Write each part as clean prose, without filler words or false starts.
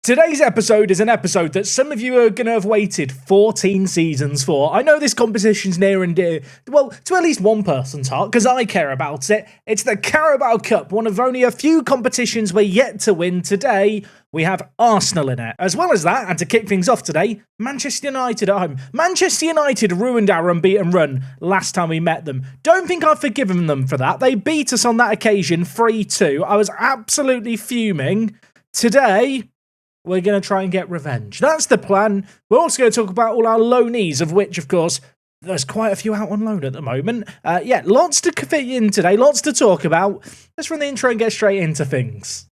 Today's episode is an episode that some of you are going to have waited 14 seasons for. I know this competition's near and dear, well, to at least one person's heart, because I care about it. It's the Carabao Cup, one of only a few competitions we're yet to win. Today, we have Arsenal in it. As well as that, and to kick things off today, Manchester United at home. Manchester United ruined our unbeaten run last time we met them. Don't think I've forgiven them for that. They beat us on that occasion 3-2. I was absolutely fuming. Today, we're going to try and get revenge. That's the plan. We're also going to talk about all our loanees, of which, of course, there's quite a few out on loan at the moment. Lots to fit in today, lots to talk about. Let's run the intro and get straight into things.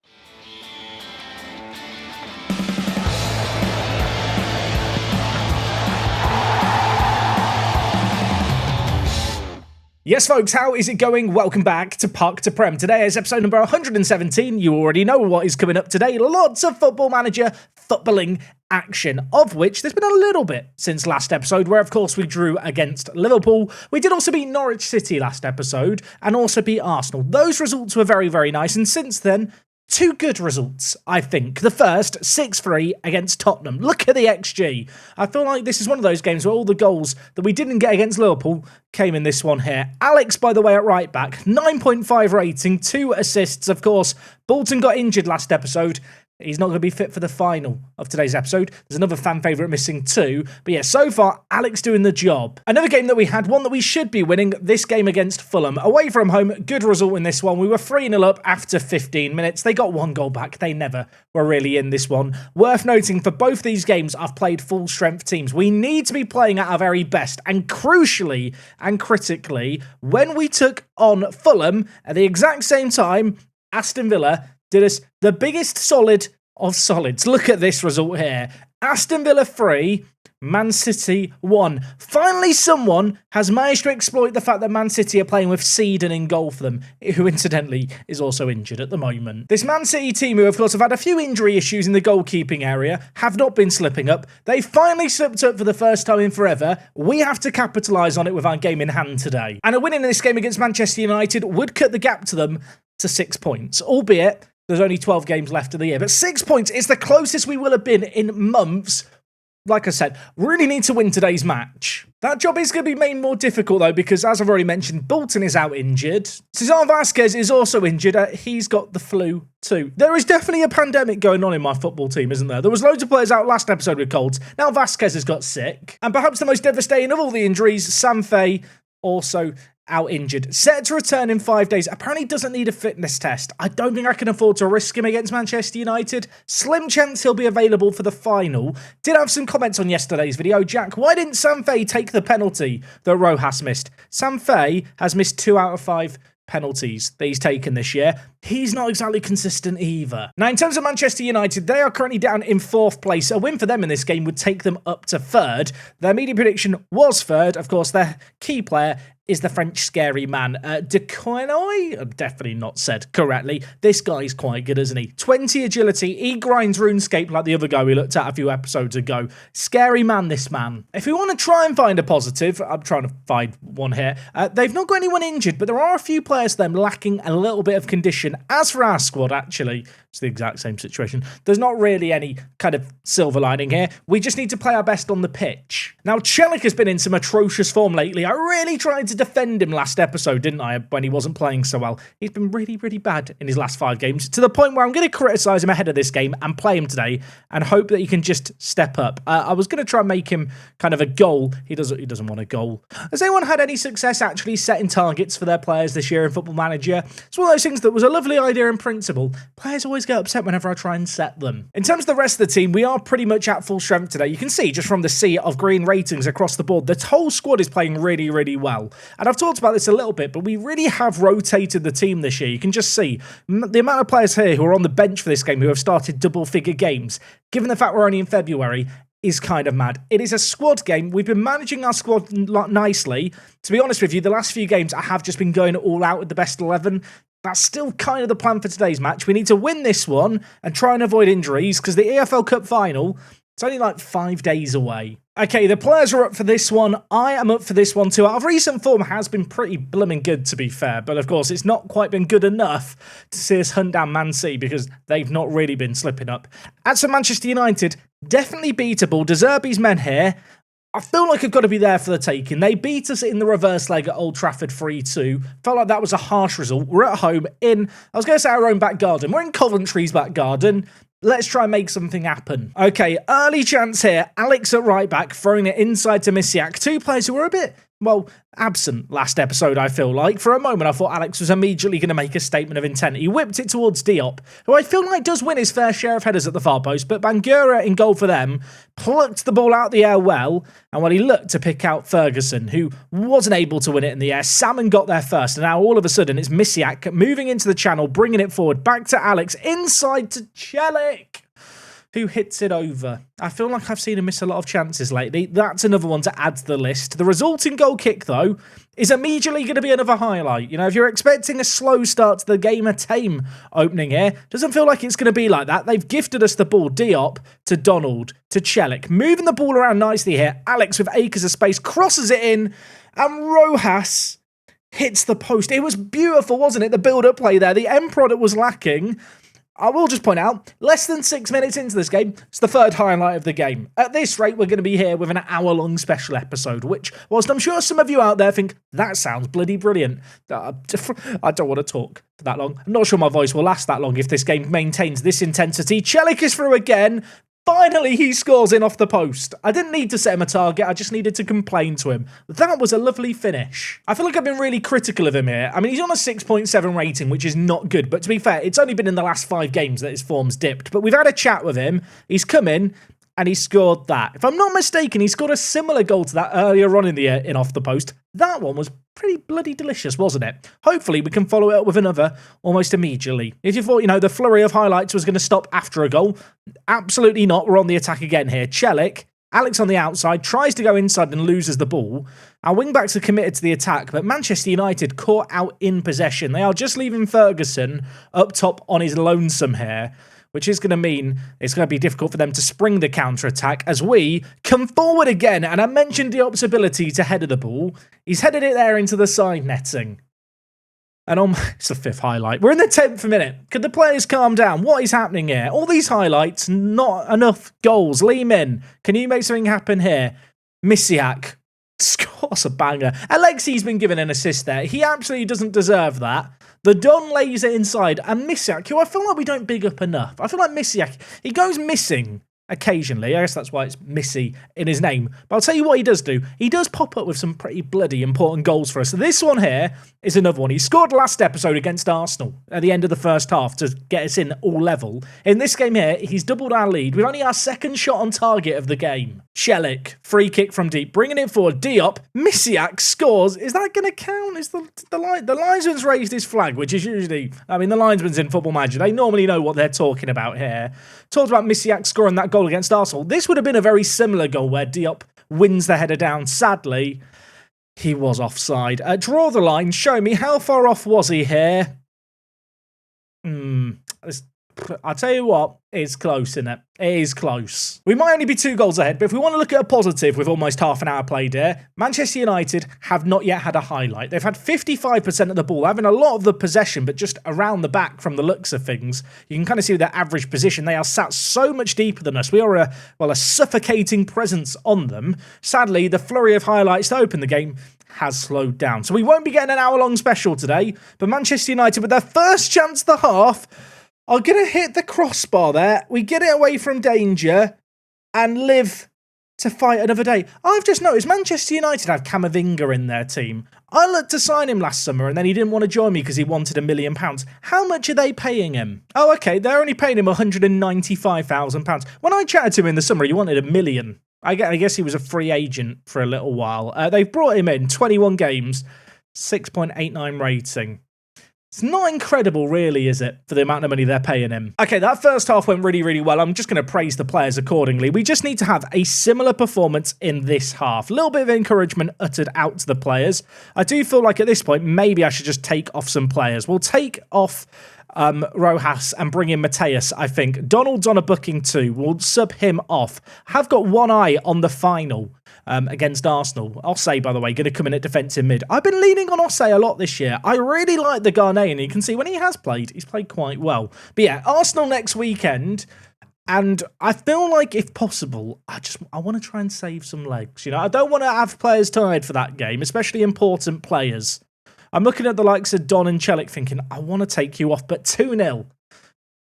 Yes, folks, how is it going? Welcome back to Park to Prem. Today is episode number 117. You already know what is coming up today. Lots of Football Manager footballing action, of which there's been a little bit since last episode, where, of course, we drew against Liverpool. We did also beat Norwich City last episode, and also beat Arsenal. Those results were very, very nice, and since then, two good results, I think. The first, 6-3 against Tottenham. Look at the XG. I feel like this is one of those games where all the goals that we didn't get against Liverpool came in this one here. Alex, by the way, at right back, 9.5 rating, 2 assists, of course. Bolton got injured last episode. He's not going to be fit for the final of today's episode. There's another fan favourite missing too. But yeah, so far, Alex doing the job. Another game that we had, one that we should be winning, this game against Fulham. Away from home, good result in this one. We were 3-0 up after 15 minutes. They got one goal back. They never were really in this one. Worth noting, for both these games, I've played full-strength teams. We need to be playing at our very best. And crucially and critically, when we took on Fulham, at the exact same time, Aston Villa did us the biggest solid of solids. Look at this result here. Aston Villa 3, Man City 1. Finally, someone has managed to exploit the fact that Man City are playing with Seedon in goal for them, who incidentally is also injured at the moment. This Man City team, who of course have had a few injury issues in the goalkeeping area, have not been slipping up. They finally slipped up for the first time in forever. We have to capitalise on it with our game in hand today. And a win in this game against Manchester United would cut the gap to them to 6 points, albeit there's only 12 games left of the year. But 6 points is the closest we will have been in months. Like I said, really need to win today's match. That job is going to be made more difficult, though, because, as I've already mentioned, Bolton is out injured. Cesar Vasquez is also injured. He's got the flu, too. There is definitely a pandemic going on in my football team, isn't there? There was loads of players out last episode with colds. Now Vasquez has got sick. And perhaps the most devastating of all the injuries, Sam Fay also out injured. Set to return in 5 days. Apparently doesn't need a fitness test. I don't think I can afford to risk him against Manchester United. Slim chance he'll be available for the final. Did have some comments on yesterday's video. Jack, why didn't Sam Fay take the penalty that Rojas missed? Sam Fay has missed 2 out of 5 penalties that he's taken this year. He's not exactly consistent either. Now, in terms of Manchester United, they are currently down in 4th place. A win for them in this game would take them up to 3rd. Their media prediction was 3rd. Of course, their key player is the French scary man. De Coinoy? I've definitely not said correctly. This guy's quite good, isn't he? 20 agility. He grinds RuneScape like the other guy we looked at a few episodes ago. Scary man, this man. If we want to try and find a positive, I'm trying to find one here. They've not got anyone injured, but there are a few players of them lacking a little bit of condition. As for our squad, actually, it's the exact same situation. There's not really any kind of silver lining here. We just need to play our best on the pitch. Now, Celik has been in some atrocious form lately. I really tried to defend him last episode, didn't I, when he wasn't playing so well. He's been really, really bad in his last 5 games, to the point where I'm going to criticise him ahead of this game and play him today and hope that he can just step up. I was going to try and make him kind of a goal. He doesn't want a goal. Has anyone had any success actually setting targets for their players this year in Football Manager? It's one of those things that was a lovely idea in principle. Players always get upset whenever I try and set them. In terms of the rest of the team, we are pretty much at full strength today. You can see just from the sea of green ratings across the board, the whole squad is playing really, really well. And I've talked about this a little bit, but we really have rotated the team this year. You can just see the amount of players here who are on the bench for this game who have started double-figure games, given the fact we're only in February, is kind of mad. It is a squad game. We've been managing our squad nicely. To be honest with you, the last few games I have just been going all out with the best 11. That's still kind of the plan for today's match. We need to win this one and try and avoid injuries, because the EFL Cup final It's only like 5 days away. Okay, the players are up for this one. I am up for this one too. Our recent form has been pretty blooming good, to be fair. But of course, it's not quite been good enough to see us hunt down Man City because they've not really been slipping up. As for Manchester United, definitely beatable. De Zerbi's men here, I feel like I've got to be there for the taking. They beat us in the reverse leg at Old Trafford 3-2. Felt like that was a harsh result. We're at home in, I was going to say our own back garden. We're in Coventry's back garden. Let's try and make something happen. Okay, early chance here. Alex at right back, throwing it inside to Misiak. Two players who were a bit, well, absent last episode, I feel like. For a moment, I thought Alex was immediately going to make a statement of intent. He whipped it towards Diop, who I feel like does win his fair share of headers at the far post, but Bangura in goal for them plucked the ball out of the air well, and when he looked to pick out Ferguson, who wasn't able to win it in the air, Salmon got there first, and now all of a sudden it's Misiak moving into the channel, bringing it forward, back to Alex, inside to Celik, who hits it over. I feel like I've seen him miss a lot of chances lately. That's another one to add to the list. The resulting goal kick, though, is immediately going to be another highlight. You know, if you're expecting a slow start to the game, a tame opening here, doesn't feel like it's going to be like that. They've gifted us the ball. Diop to Donald to Celik. Moving the ball around nicely here. Alex with acres of space crosses it in, and Rojas hits the post. It was beautiful, wasn't it? The build-up play there. The end product was lacking. I will just point out, less than 6 minutes into this game, it's the third highlight of the game. At this rate, we're going to be here with an hour-long special episode, which, whilst I'm sure some of you out there think, that sounds bloody brilliant, I don't want to talk for that long. I'm not sure my voice will last that long if this game maintains this intensity. Celik is through again. Finally, he scores in off the post. I didn't need to set him a target, I just needed to complain to him. That was a lovely finish. I feel like I've been really critical of him here. I mean, he's on a 6.7 rating, which is not good, but to be fair, it's only been in the last 5 games that his form's dipped. But we've had a chat with him, he's come in, and he scored that. If I'm not mistaken, he scored a similar goal to that earlier on in off the post. That one was pretty bloody delicious, wasn't it? Hopefully, we can follow it up with another almost immediately. If you thought, you know, the flurry of highlights was going to stop after a goal, absolutely not. We're on the attack again here. Celik, Alex on the outside, tries to go inside and loses the ball. Our wing-backs are committed to the attack, but Manchester United caught out in possession. They are just leaving Ferguson up top on his lonesome here, which is going to mean it's going to be difficult for them to spring the counter-attack as we come forward again. And I mentioned Diop's ability to header the ball. He's headed it there into the side netting. And it's the 5th highlight. We're in the 10th minute. Could the players calm down? What is happening here? All these highlights, not enough goals. Lee Min, can you make something happen here? Misiak scores a banger. Alexi's been given an assist there. He absolutely doesn't deserve that. The Don lays it inside, and Misiak, who I feel like we don't big up enough. I feel like Misiak, he goes missing occasionally. I guess that's why it's Missy in his name. But I'll tell you what he does do. He does pop up with some pretty bloody important goals for us. So this one here is another one. He scored last episode against Arsenal at the end of the first half to get us in all level. In this game here, he's doubled our lead with only our second shot on target of the game. Celik, free kick from deep, bringing it forward. Diop, Misiak scores. Is that going to count? Is the linesman's raised his flag, which is usually, I mean, the linesman's in Football Manager. They normally know what they're talking about here. Talked about Misiak scoring that goal against Arsenal. This would have been a very similar goal where Diop wins the header down. Sadly, he was offside. Draw the line. Show me, how far off was he here? I'll tell you what, it's close, isn't it? It is close. We might only be 2 goals ahead, but if we want to look at a positive with almost half an hour played here, Manchester United have not yet had a highlight. They've had 55% of the ball, having a lot of the possession, but just around the back from the looks of things. You can kind of see their average position. They are sat so much deeper than us. We are a suffocating presence on them. Sadly, the flurry of highlights to open the game has slowed down. So we won't be getting an hour-long special today, but Manchester United, with their first chance of the half, are going to hit the crossbar there. We get it away from danger and live to fight another day. I've just noticed Manchester United have Camavinga in their team. I looked to sign him last summer and then he didn't want to join me because he wanted £1 million. How much are they paying him? Oh, okay, they're only paying him £195,000. When I chatted to him in the summer, he wanted £1 million. I guess he was a free agent for a little while. They've brought him in, 21 games, 6.89 rating. It's not incredible, really, is it, for the amount of money they're paying him? Okay, that first half went really, really well. I'm just going to praise the players accordingly. We just need to have a similar performance in this half. A little bit of encouragement uttered out to the players. I do feel like at this point, maybe I should just take off some players. We'll take off Rojas and bring in Mateus, I think. Donald's on a booking too. We'll sub him off. I have got one eye on the final against Arsenal. Ossé, by the way, going to come in at defensive mid. I've been leaning on Ossé a lot this year. I really like the Ghanaian. You can see when he has played, he's played quite well. But yeah, Arsenal next weekend. And I feel like, if possible, I want to try and save some legs. You know, I don't want to have players tired for that game, especially important players. I'm looking at the likes of Don and Chelik thinking, I want to take you off, but 2-0.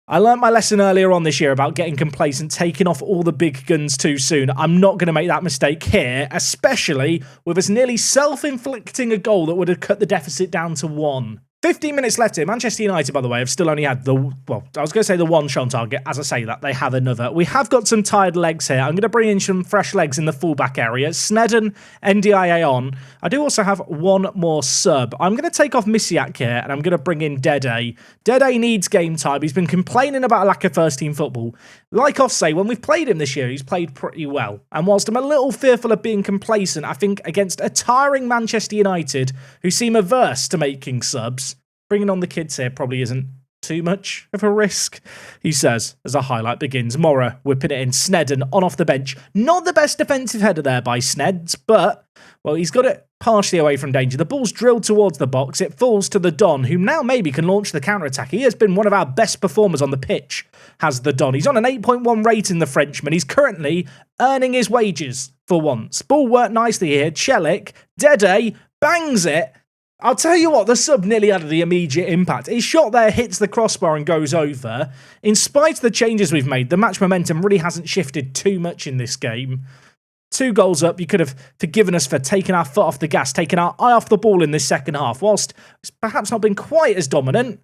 I learned my lesson earlier on this year about getting complacent, taking off all the big guns too soon. I'm not going to make that mistake here, especially with us nearly self-inflicting a goal that would have cut the deficit down to 1. 15 minutes left here. Manchester United, by the way, have still only had the one shot on target. As I say that, they have another. We have got some tired legs here. I'm going to bring in some fresh legs in the fullback area. Sneddon, NDIA on. I do also have one more sub. I'm going to take off Misiak here, and I'm going to bring in Dede. Dede needs game time. He's been complaining about a lack of first-team football. Like Ossé, when we've played him this year, he's played pretty well. And whilst I'm a little fearful of being complacent, I think against a tiring Manchester United, who seem averse to making subs, bringing on the kids here probably isn't too much of a risk, he says, as a highlight begins. Mora whipping it in. Sneddon on off the bench. Not the best defensive header there by Sneds, but, well, he's got it partially away from danger. The ball's drilled towards the box. It falls to the Don, who now maybe can launch the counter-attack. He has been one of our best performers on the pitch, has the Don. He's on an 8.1 rating, the Frenchman. He's currently earning his wages for once. Ball worked nicely here. Chelik, Dede, bangs it. I'll tell you what, the sub nearly had the immediate impact. His shot there hits the crossbar and goes over. In spite of the changes we've made, the match momentum really hasn't shifted too much in this game. 2 goals up, you could have forgiven us for taking our foot off the gas, taking our eye off the ball in this second half, whilst it's perhaps not been quite as dominant,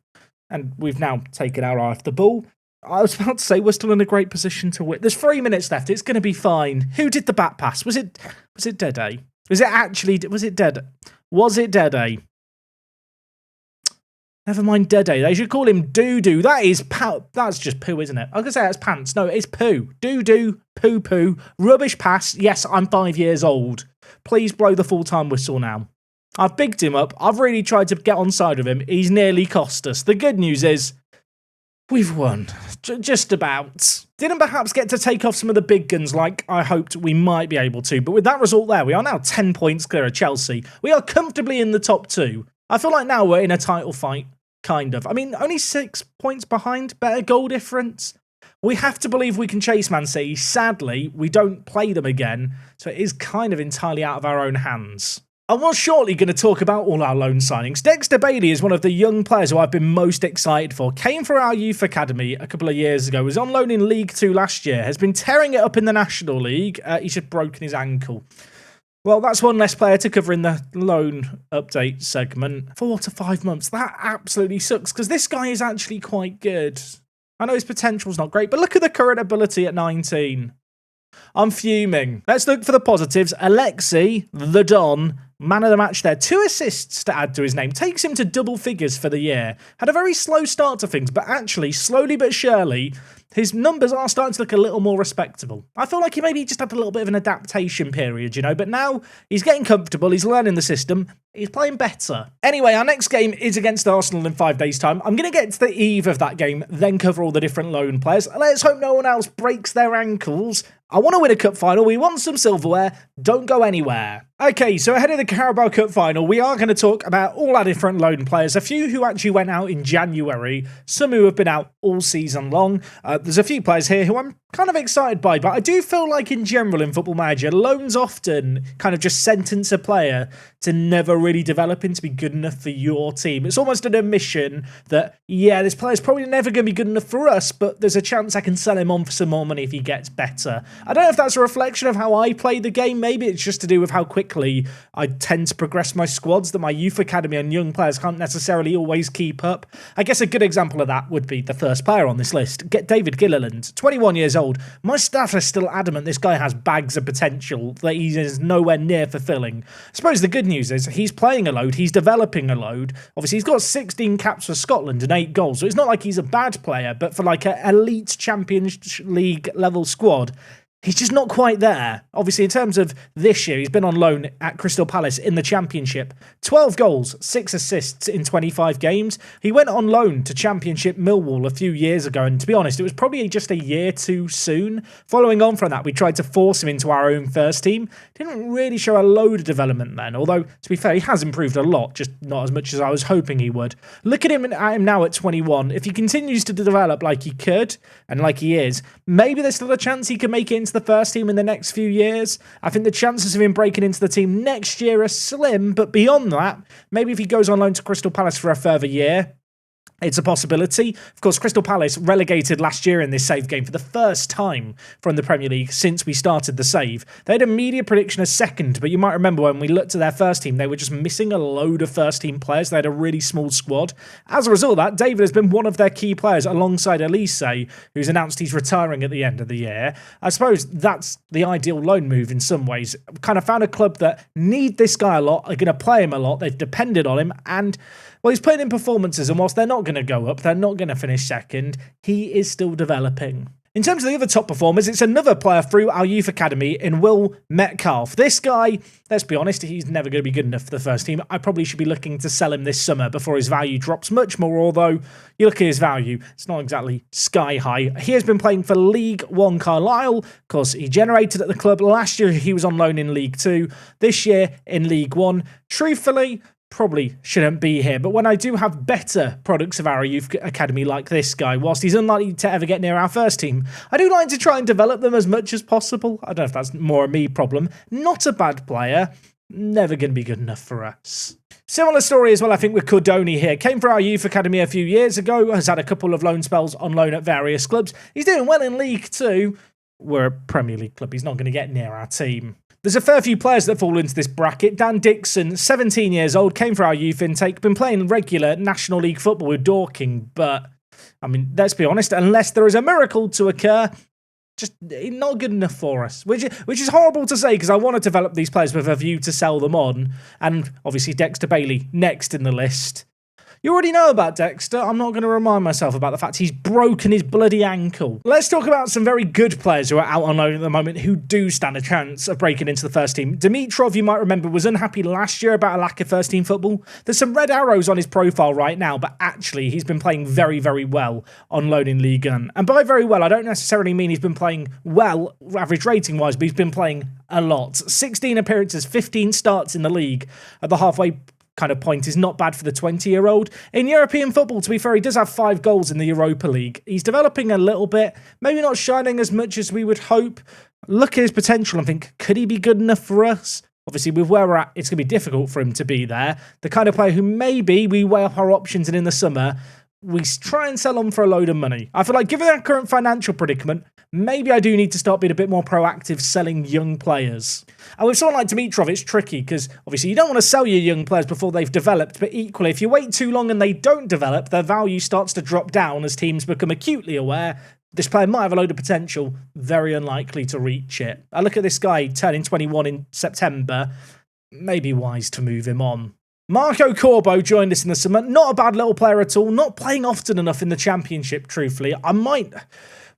and we've now taken our eye off the ball. I was about to say we're still in a great position to win. There's 3 minutes left. It's going to be fine. Who did the back pass? Was it Dede? Was it Dede? Never mind Dede. They should call him Doo-Doo. That's just poo, isn't it? I was going to say that's pants. No, it's poo. Doo-Doo, poo-poo, rubbish pass. Yes, I'm 5 years old. Please blow the full-time whistle now. I've bigged him up. I've really tried to get on side of him. He's nearly cost us. The good news is we've won. Just about. Didn't perhaps get to take off some of the big guns like I hoped we might be able to. But with that result there, we are now 10 points clear of Chelsea. We are comfortably in the top 2. I feel like now we're in a title fight. Kind of. I mean, only 6 points behind, better goal difference. We have to believe we can chase Man City. Sadly, we don't play them again, so it is kind of entirely out of our own hands. I was shortly going to talk about all our loan signings. Dexter Bailey is one of the young players who I've been most excited for. Came from our youth academy a couple of years ago, was on loan in League 2 last year, has been tearing it up in the National League. He's just broken his ankle. Well, that's one less player to cover in the loan update segment. 4 to 5 months. That absolutely sucks, because this guy is actually quite good. I know his potential's not great, but look at the current ability at 19. I'm fuming. Let's look for the positives. Alexi, the Don, man of the match there. 2 assists to add to his name. Takes him to double figures for the year. Had a very slow start to things, but actually, slowly but surely, his numbers are starting to look a little more respectable. I feel like he maybe just had a little bit of an adaptation period, you know, but now he's getting comfortable, he's learning the system, he's playing better. Anyway, our next game is against Arsenal in 5 days' time. I'm going to get to the eve of that game, then cover all the different loan players. Let's hope no one else breaks their ankles. I want to win a cup final, we want some silverware, don't go anywhere. Okay, so ahead of the Carabao Cup final, we are going to talk about all our different loan players, a few who actually went out in January, some who have been out all season long. There's a few players here who I'm kind of excited by, but I do feel like in general in Football Manager, loans often kind of just sentence a player to never really develop into be good enough for your team. It's almost an admission that, yeah, this player's probably never going to be good enough for us, but there's a chance I can sell him on for some more money if he gets better. I don't know if that's a reflection of how I play the game. Maybe it's just to do with how quickly I tend to progress my squads that my youth academy and young players can't necessarily always keep up. I guess a good example of that would be the first player on this list, David Gilliland, 21 years old. My staff are still adamant this guy has bags of potential that he is nowhere near fulfilling. I suppose the good news is he's playing a load, he's developing a load. Obviously, he's got 16 caps for Scotland and 8 goals, so it's not like he's a bad player, but for like an elite Champions League level squad, he's just not quite there. Obviously, in terms of this year, he's been on loan at Crystal Palace in the Championship. 12 goals, 6 assists in 25 games. He went on loan to Championship Millwall a few years ago, and to be honest, it was probably just a year too soon. Following on from that, we tried to force him into our own first team. Didn't really show a load of development then, although, to be fair, he has improved a lot, just not as much as I was hoping he would. Look at him now at 21. If he continues to develop like he could, and like he is, maybe there's still a chance he can make it into the first team in the next few years. I think the chances of him breaking into the team next year are slim, but beyond that, maybe if he goes on loan to Crystal Palace for a further year, it's a possibility. Of course, Crystal Palace relegated last year in this save game for the first time from the Premier League since we started the save. They had a media prediction as second, but you might remember when we looked at their first team, they were just missing a load of first team players. They had a really small squad. As a result of that, David has been one of their key players alongside Elise, who's announced he's retiring at the end of the year. I suppose that's the ideal loan move in some ways. Kind of found a club that need this guy a lot, are going to play him a lot, they've depended on him, and well, he's putting in performances, and whilst they're not going to go up, they're not going to finish second, he is still developing. In terms of the other top performers, it's another player through our youth academy in Will Metcalf. This guy, let's be honest, he's never going to be good enough for the first team. I probably should be looking to sell him this summer before his value drops much more, although you look at his value, it's not exactly sky high. He has been playing for League One Carlisle. Of course, he generated at the club. Last year, he was on loan in League Two. This year, in League One. Truthfully, probably shouldn't be here, but when I do have better products of our youth academy like this guy, whilst he's unlikely to ever get near our first team, I do like to try and develop them as much as possible. I don't know if that's more a me problem. Not a bad player, never going to be good enough for us. Similar story as well, I think, with Cordoni here. Came for our youth academy a few years ago, has had a couple of loan spells on loan at various clubs. He's doing well in League Two. We're a Premier League club, he's not going to get near our team. There's a fair few players that fall into this bracket. Dan Dixon, 17 years old, came for our youth intake, been playing regular National League football with Dorking, but, I mean, let's be honest, unless there is a miracle to occur, just not good enough for us, which is horrible to say because I want to develop these players with a view to sell them on, and obviously Dexter Bailey next in the list. You already know about Dexter. I'm not going to remind myself about the fact he's broken his bloody ankle. Let's talk about some very good players who are out on loan at the moment who do stand a chance of breaking into the first team. Dimitrov, you might remember, was unhappy last year about a lack of first team football. There's some red arrows on his profile right now, but actually he's been playing very, very well on loan in Ligue 1. And by very well, I don't necessarily mean he's been playing well, average rating-wise, but he's been playing a lot. 16 appearances, 15 starts in the league at the halfway kind of point is not bad for the 20-year-old. In European football, to be fair, he does have 5 goals in the Europa League. He's developing a little bit, maybe not shining as much as we would hope. Look at his potential and think, could he be good enough for us? Obviously, with where we're at, it's going to be difficult for him to be there. The kind of player who maybe we weigh up our options and in the summer, we try and sell on for a load of money. I feel like given our current financial predicament, maybe I do need to start being a bit more proactive selling young players. And with someone like Dimitrov, it's tricky because obviously you don't want to sell your young players before they've developed, but equally, if you wait too long and they don't develop, their value starts to drop down as teams become acutely aware this player might have a load of potential, very unlikely to reach it. I look at this guy turning 21 in September, maybe wise to move him on. Marco Corbo joined us in the summer. Not a bad little player at all. Not playing often enough in the Championship, truthfully. I might,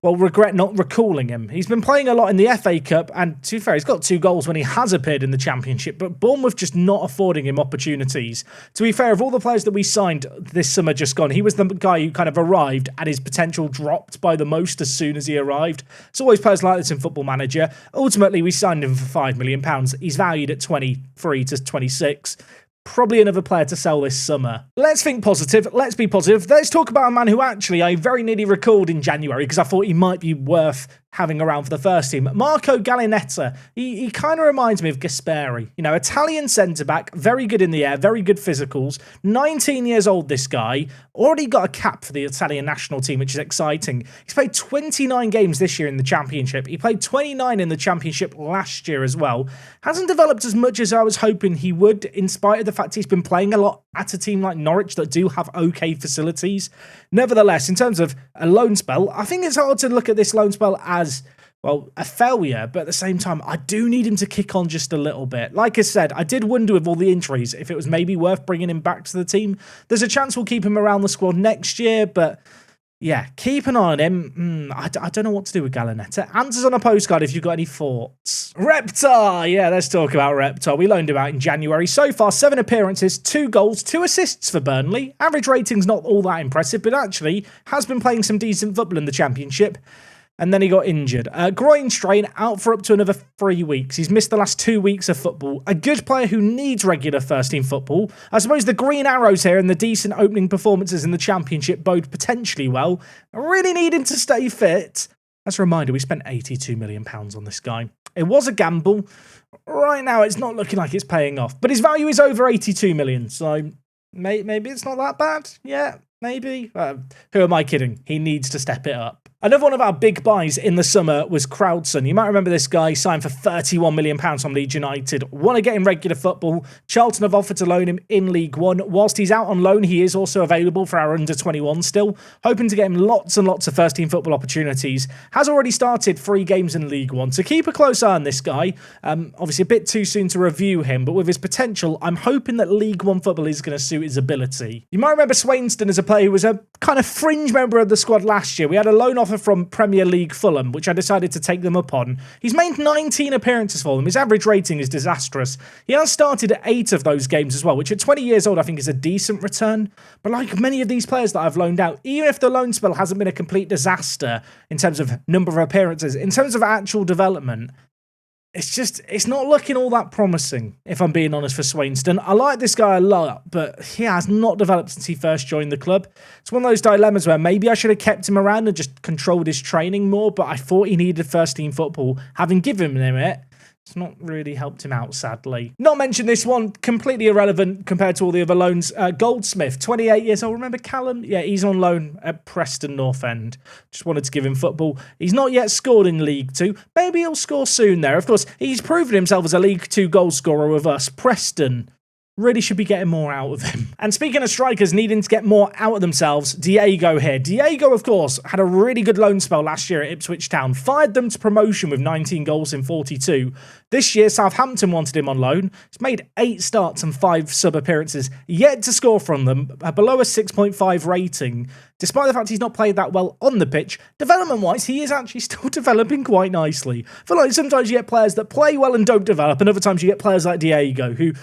regret not recalling him. He's been playing a lot in the FA Cup, and to be fair, he's got 2 goals when he has appeared in the Championship, but Bournemouth just not affording him opportunities. To be fair, of all the players that we signed this summer just gone, he was the guy who kind of arrived and his potential dropped by the most as soon as he arrived. It's always players like this in Football Manager. Ultimately, we signed him for £5 million. He's valued at 23 to 26. Probably another player to sell this summer. Let's think positive. Let's be positive. Let's talk about a man who actually I very nearly recalled in January because I thought he might be worth having around for the first team. Marco Gallinetta. He kind of reminds me of Gasperi. You know, Italian centre-back, very good in the air, very good physicals. 19 years old, this guy. Already got a cap for the Italian national team, which is exciting. He's played 29 games this year in the Championship. He played 29 in the Championship last year as well. Hasn't developed as much as I was hoping he would, in spite of the fact he's been playing a lot at a team like Norwich that do have okay facilities. Nevertheless, in terms of a loan spell, I think it's hard to look at this loan spell as, well, a failure, but at the same time, I do need him to kick on just a little bit. Like I said, I did wonder with all the injuries if it was maybe worth bringing him back to the team. There's a chance we'll keep him around the squad next year, but Yeah, keep an eye on him. I don't know what to do with Gallinetta. Answers on a postcard if you've got any thoughts. Reptar! Yeah, let's talk about Reptar. We loaned him out in January. So far, 7 appearances, 2 goals, 2 assists for Burnley. Average rating's not all that impressive, but actually has been playing some decent football in the Championship. And then he got injured. Groin strain, out for up to another 3 weeks. He's missed the last 2 weeks of football. A good player who needs regular first-team football. I suppose the green arrows here and the decent opening performances in the Championship bode potentially well. Really needing to stay fit. As a reminder, we spent £82 million on this guy. It was a gamble. Right now, it's not looking like it's paying off. But his value is over 82 million, so maybe it's not that bad. Yeah, maybe. Who am I kidding? He needs to step it up. Another one of our big buys in the summer was Crowdson. You might remember this guy signed for £31 million from Leeds United. Want to get him regular football. Charlton have offered to loan him in League One. Whilst he's out on loan, he is also available for our under-21 still. Hoping to get him lots and lots of first-team football opportunities. Has already started 3 games in League One. So keep a close eye on this guy. Obviously a bit too soon to review him, but with his potential, I'm hoping that League One football is going to suit his ability. You might remember Swainston as a player who was a kind of fringe member of the squad last year. We had a loan offer from Premier League Fulham, which I decided to take them up on. He's made 19 appearances for them. His average rating is disastrous. He has started at 8 of those games as well, which at 20 years old I think is a decent return. But like many of these players that I've loaned out, even if the loan spell hasn't been a complete disaster in terms of number of appearances, in terms of actual development, it's not looking all that promising, if I'm being honest, for Swainston. I like this guy a lot, but he has not developed since he first joined the club. It's one of those dilemmas where maybe I should have kept him around and just controlled his training more, but I thought he needed first-team football. Having given him it, it's not really helped him out, sadly. Not mention this one, completely irrelevant compared to all the other loans. Goldsmith, 28 years old. Remember Callum? Yeah, he's on loan at Preston North End. Just wanted to give him football. He's not yet scored in League 2. Maybe he'll score soon there. Of course, he's proven himself as a League 2 goal scorer with us. Preston really should be getting more out of him. And speaking of strikers needing to get more out of themselves, Diego here. Diego, of course, had a really good loan spell last year at Ipswich Town. Fired them to promotion with 19 goals in 42. This year, Southampton wanted him on loan. He's made 8 starts and 5 sub-appearances, yet to score from them, below a 6.5 rating. Despite the fact he's not played that well on the pitch, development-wise, he is actually still developing quite nicely. I feel like sometimes you get players that play well and don't develop, and other times you get players like Diego, who,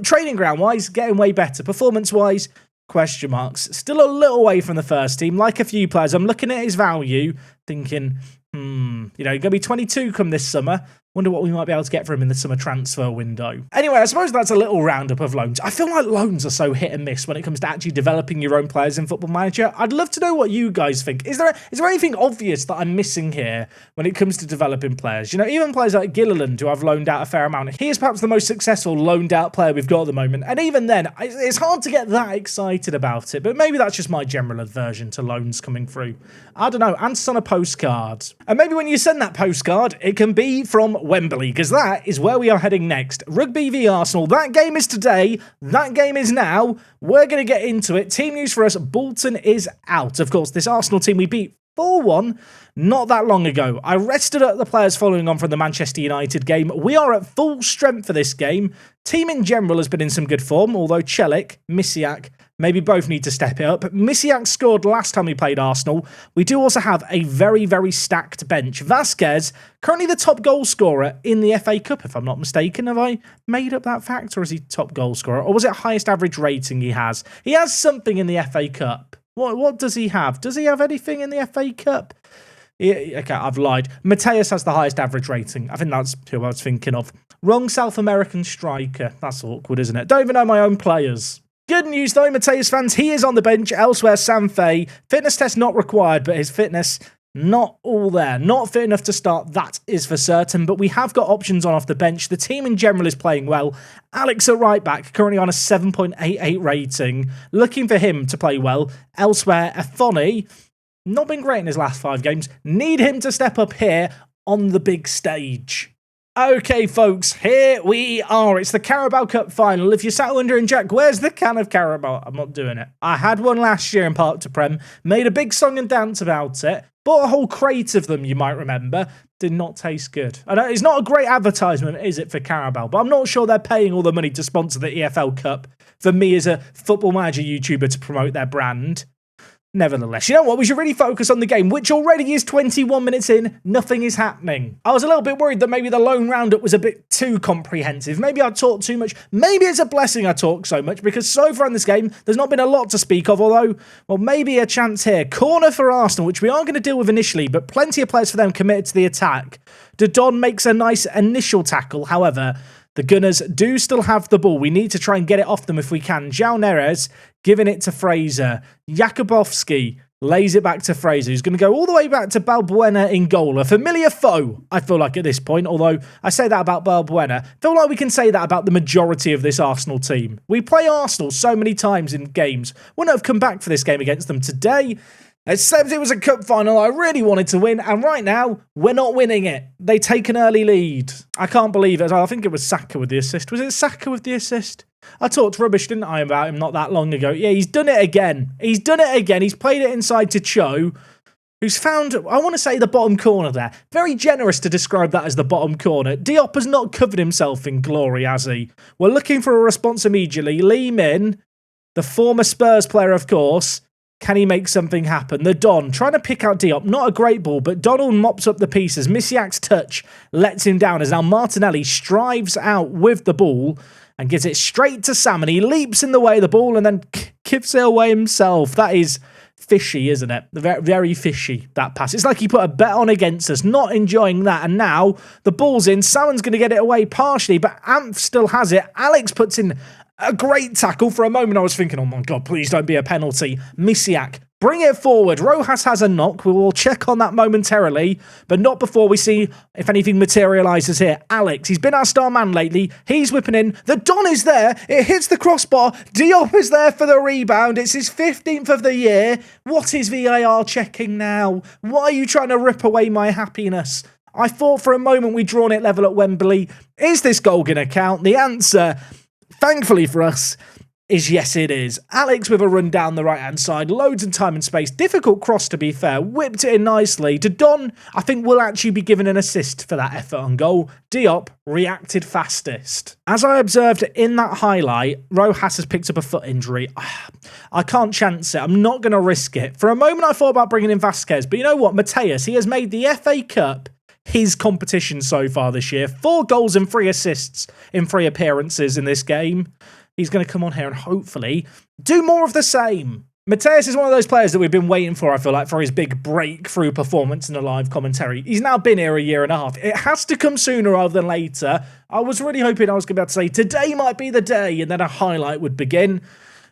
training ground-wise, getting way better. Performance-wise, question marks. Still a little way from the first team. Like a few players, I'm looking at his value, thinking, he's going to be 22 come this summer. Wonder what we might be able to get for him in the summer transfer window. Anyway, I suppose that's a little roundup of loans. I feel like loans are so hit and miss when it comes to actually developing your own players in Football Manager. I'd love to know what you guys think. Is there anything obvious that I'm missing here when it comes to developing players? You know, even players like Gilliland, who I've loaned out a fair amount. He is perhaps the most successful loaned out player we've got at the moment. And even then, it's hard to get that excited about it. But maybe that's just my general aversion to loans coming through. I don't know, answers on a postcard. And maybe when you send that postcard, it can be from Wembley, because that is where we are heading next. Rugby v Arsenal. That game is today. That game is now. We're going to get into it. Team news for us. Bolton is out. Of course, this Arsenal team we beat 4-1 not that long ago. I rested up the players following on from the Manchester United game. We are at full strength for this game. Team in general has been in some good form, although Celik, Misiak, maybe both need to step it up. Misiak scored last time we played Arsenal. We do also have a very, very stacked bench. Vasquez, currently the top goal scorer in the FA Cup, if I'm not mistaken. Have I made up that fact, or is he top goal scorer? Or was it highest average rating he has? He has something in the FA Cup. What does he have? Does he have anything in the FA Cup? Yeah, okay, I've lied. Mateus has the highest average rating. I think that's who I was thinking of. Wrong South American striker. That's awkward, isn't it? Don't even know my own players. Good news though, Mateus fans, he is on the bench. Elsewhere, Sanfei. Fitness test not required, but his fitness not all there. Not fit enough to start, that is for certain, but we have got options on off the bench. The team in general is playing well. Alex at right back, currently on a 7.88 rating. Looking for him to play well. Elsewhere, Afoni, not been great in his last 5 games. Need him to step up here on the big stage. Okay, folks, here we are. It's the Carabao Cup final. If you're sat wondering, Jack, where's the can of Carabao? I'm not doing it. I had one last year in Park to Prem, made a big song and dance about it, bought a whole crate of them, you might remember. Did not taste good. I know it's not a great advertisement, is it, for Carabao? But I'm not sure they're paying all the money to sponsor the EFL Cup for me as a Football Manager YouTuber to promote their brand. Nevertheless, you know what? We should really focus on the game, which already is 21 minutes in. Nothing is happening. I was a little bit worried that maybe the lone roundup was a bit too comprehensive. Maybe I talked too much. Maybe it's a blessing I talk so much, because so far in this game, there's not been a lot to speak of, although, well, maybe a chance here. Corner for Arsenal, which we are going to deal with initially, but plenty of players for them committed to the attack. Addons makes a nice initial tackle, however, the Gunners do still have the ball. We need to try and get it off them if we can. João Neres giving it to Fraser. Jakubowski lays it back to Fraser, who's going to go all the way back to Balbuena in goal. A familiar foe, I feel like, at this point, although I say that about Balbuena. I feel like we can say that about the majority of this Arsenal team. We play Arsenal so many times in games. Wouldn't have come back for this game against them today. Except it was a cup final I really wanted to win, and right now, we're not winning it. They take an early lead. I can't believe it. I think it was Saka with the assist. Was it Saka with the assist? I talked rubbish, didn't I, about him not that long ago? Yeah, he's done it again. He's done it again. He's played it inside to Cho, who's found, I want to say, the bottom corner there. Very generous to describe that as the bottom corner. Diop has not covered himself in glory, has he? We're looking for a response immediately. Lee Min, the former Spurs player, of course. Can he make something happen? The Don, trying to pick out Diop. Not a great ball, but Donald mops up the pieces. Misiak's touch lets him down as now Martinelli strives out with the ball and gives it straight to Sam, and he leaps in the way of the ball and then gives it away himself. That is fishy, isn't it? Very, very fishy, that pass. It's like he put a bet on against us, not enjoying that. And now the ball's in. Salmon's going to get it away partially, but Amph still has it. Alex puts in a great tackle. For a moment, I was thinking, oh my God, please don't be a penalty. Misiak, bring it forward. Rojas has a knock. We will check on that momentarily, but not before we see if anything materialises here. Alex, he's been our star man lately. He's whipping in. The Don is there. It hits the crossbar. Diop is there for the rebound. It's his 15th of the year. What is VAR checking now? Why are you trying to rip away my happiness? I thought for a moment we'd drawn it level at Wembley. Is this goal going to count? The answer, thankfully for us, is yes, it is. Alex with a run down the right-hand side. Loads of time and space. Difficult cross, to be fair. Whipped it in nicely. Don, I think, will actually be given an assist for that effort on goal. Diop reacted fastest. As I observed in that highlight, Rojas has picked up a foot injury. I can't chance it. I'm not going to risk it. For a moment, I thought about bringing in Vasquez. But you know what? Mateus, he has made the FA Cup his competition so far this year. 4 goals and 3 assists in 3 appearances in this game. He's going to come on here and hopefully do more of the same. Mateus is one of those players that we've been waiting for, I feel like, for his big breakthrough performance in a live commentary. He's now been here a year and a half. It has to come sooner rather than later. I was really hoping I was going to be able to say, today might be the day, and then a highlight would begin.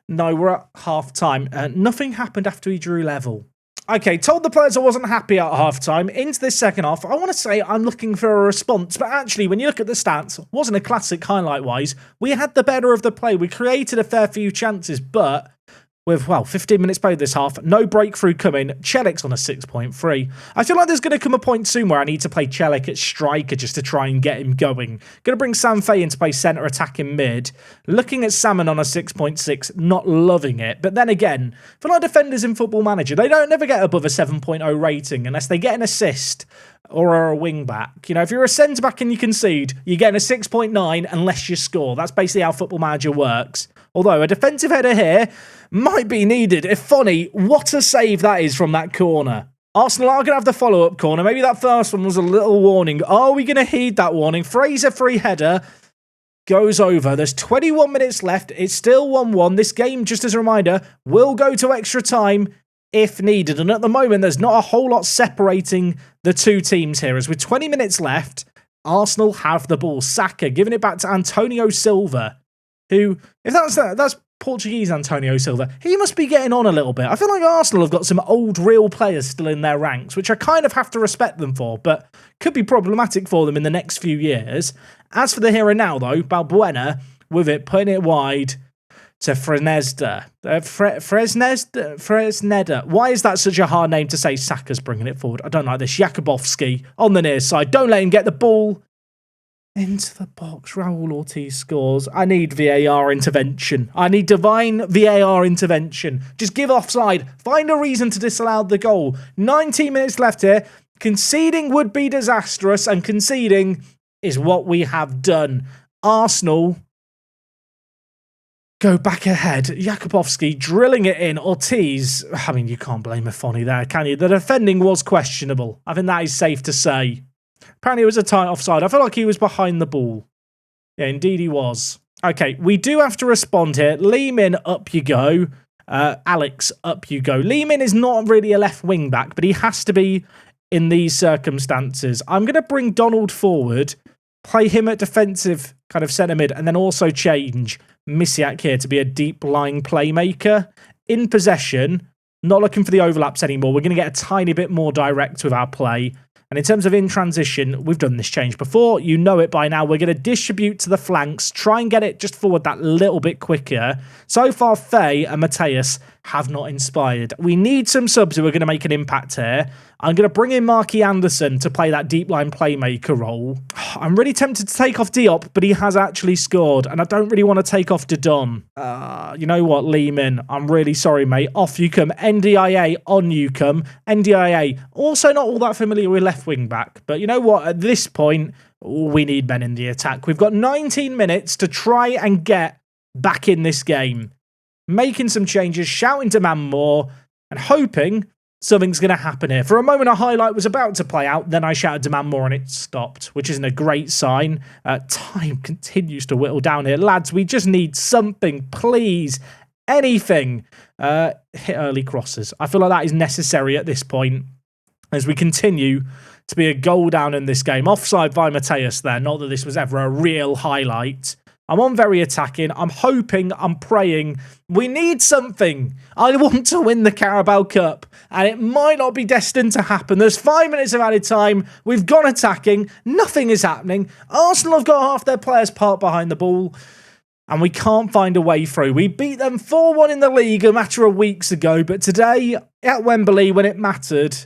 No, we're at half-time. Nothing happened after he drew level. Okay, told the players I wasn't happy at half-time. Into this second half, I want to say I'm looking for a response, but actually, when you look at the stats, it wasn't a classic highlight-wise. We had the better of the play. We created a fair few chances, but with, well, 15 minutes played this half, no breakthrough coming. Chelik's on a 6.3. I feel like there's going to come a point soon where I need to play Chelik at striker just to try and get him going. Going to bring Sam Fay in to play centre attacking mid. Looking at Salmon on a 6.6, not loving it. But then again, for like defenders in Football Manager, they don't never get above a 7.0 rating unless they get an assist or are a wing back. You know, if you're a centre back and you concede, you're getting a 6.9 unless you score. That's basically how Football Manager works. Although a defensive header here might be needed. If funny, what a save that is from that corner. Arsenal are going to have the follow-up corner. Maybe that first one was a little warning. Are we going to heed that warning? Fraser free header goes over. There's 21 minutes left. It's still 1-1. This game, just as a reminder, will go to extra time if needed. And at the moment, there's not a whole lot separating the two teams here. As with 20 minutes left, Arsenal have the ball. Saka giving it back to Antonio Silva, who, if that's Portuguese Antonio Silva, he must be getting on a little bit. I feel like Arsenal have got some old real players still in their ranks, which I kind of have to respect them for, but could be problematic for them in the next few years. As for the here and now, though, Balbuena with it, putting it wide to Fresneda. Fresneda. Why is that such a hard name to say? Saka's bringing it forward. I don't like this. Jakubowski on the near side. Don't let him get the ball into the box. Raul Ortiz scores. I need VAR intervention. I need divine VAR intervention. Just give offside. Find a reason to disallow the goal. 19 minutes left here. Conceding would be disastrous, and conceding is what we have done. Arsenal go back ahead. Jakubowski drilling it in. Ortiz, I mean, you can't blame Afoni there, can you? The defending was questionable. I think that is safe to say. Apparently it was a tight offside. I feel like he was behind the ball. Yeah, indeed he was. Okay, we do have to respond here. Lee Min, up you go. Alex, up you go. Lee Min is not really a left wing back, but he has to be in these circumstances. I'm going to bring Donald forward, play him at defensive kind of centre mid, and then also change Misiak here to be a deep lying playmaker. In possession, not looking for the overlaps anymore. We're going to get a tiny bit more direct with our play. And in terms of in transition, we've done this change before. You know it by now. We're going to distribute to the flanks, try and get it just forward that little bit quicker. So far, Faye and Mateus have not inspired. We need some subs who are going to make an impact here. I'm going to bring in Marky Anderson to play that deep line playmaker role. I'm really tempted to take off Diop, but he has actually scored, and I don't really want to take off Dodon. You know what, Lehman? I'm really sorry, mate. Off you come. NDIA, on you come. NDIA, also not all that familiar with left wing back, but you know what? At this point, we need men in the attack. We've got 19 minutes to try and get back in this game. Making some changes, shouting to man more, and hoping something's going to happen here. For a moment, a highlight was about to play out, then I shouted to man more and it stopped, which isn't a great sign. Time continues to whittle down here. Lads, we just need something, please. Anything. Hit early crosses. I feel like that is necessary at this point as we continue to be a goal down in this game. Offside by Mateus there. Not that this was ever a real highlight. I'm on very attacking. I'm hoping, I'm praying. We need something. I want to win the Carabao Cup, and it might not be destined to happen. There's 5 minutes of added time. We've gone attacking. Nothing is happening. Arsenal have got half their players parked behind the ball, and we can't find a way through. We beat them 4-1 in the league a matter of weeks ago, but today at Wembley, when it mattered,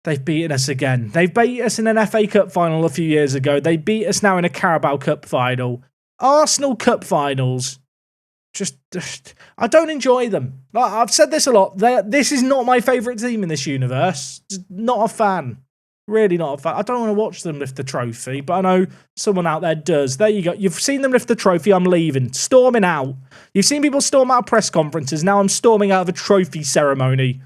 they've beaten us again. They've beat us in an FA Cup final a few years ago. They beat us now in a Carabao Cup final. Arsenal Cup finals, just I don't enjoy them. Like, I've said this a lot. This is not my favourite team in this universe. Just not a fan. Really not a fan. I don't want to watch them lift the trophy, but I know someone out there does. There you go. You've seen them lift the trophy. I'm leaving. Storming out. You've seen people storm out of press conferences. Now I'm storming out of a trophy ceremony.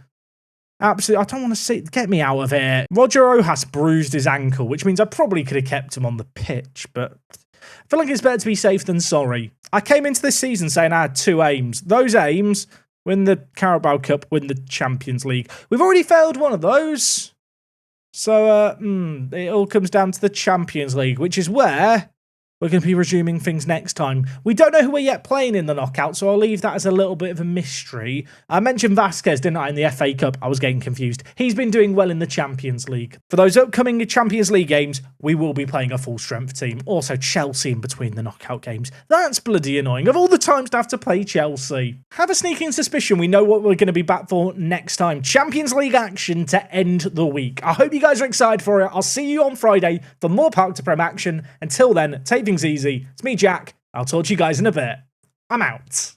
Absolutely. I don't want to see. Get me out of here. Roger Rojas bruised his ankle, which means I probably could have kept him on the pitch, but I feel like it's better to be safe than sorry. I came into this season saying I had two aims. Those aims, win the Carabao Cup, win the Champions League. We've already failed one of those. So, it all comes down to the Champions League, which is where we're going to be resuming things next time. We don't know who we're yet playing in the knockout, so I'll leave that as a little bit of a mystery. I mentioned Vasquez, didn't I, in the FA Cup? I was getting confused. He's been doing well in the Champions League. For those upcoming Champions League games, we will be playing a full-strength team. Also, Chelsea in between the knockout games. That's bloody annoying. Of all the times to have to play Chelsea. Have a sneaking suspicion we know what we're going to be back for next time. Champions League action to end the week. I hope you guys are excited for it. I'll see you on Friday for more Park to Prem action. Until then, take things easy. It's me, Jack. I'll talk to you guys in a bit. I'm out.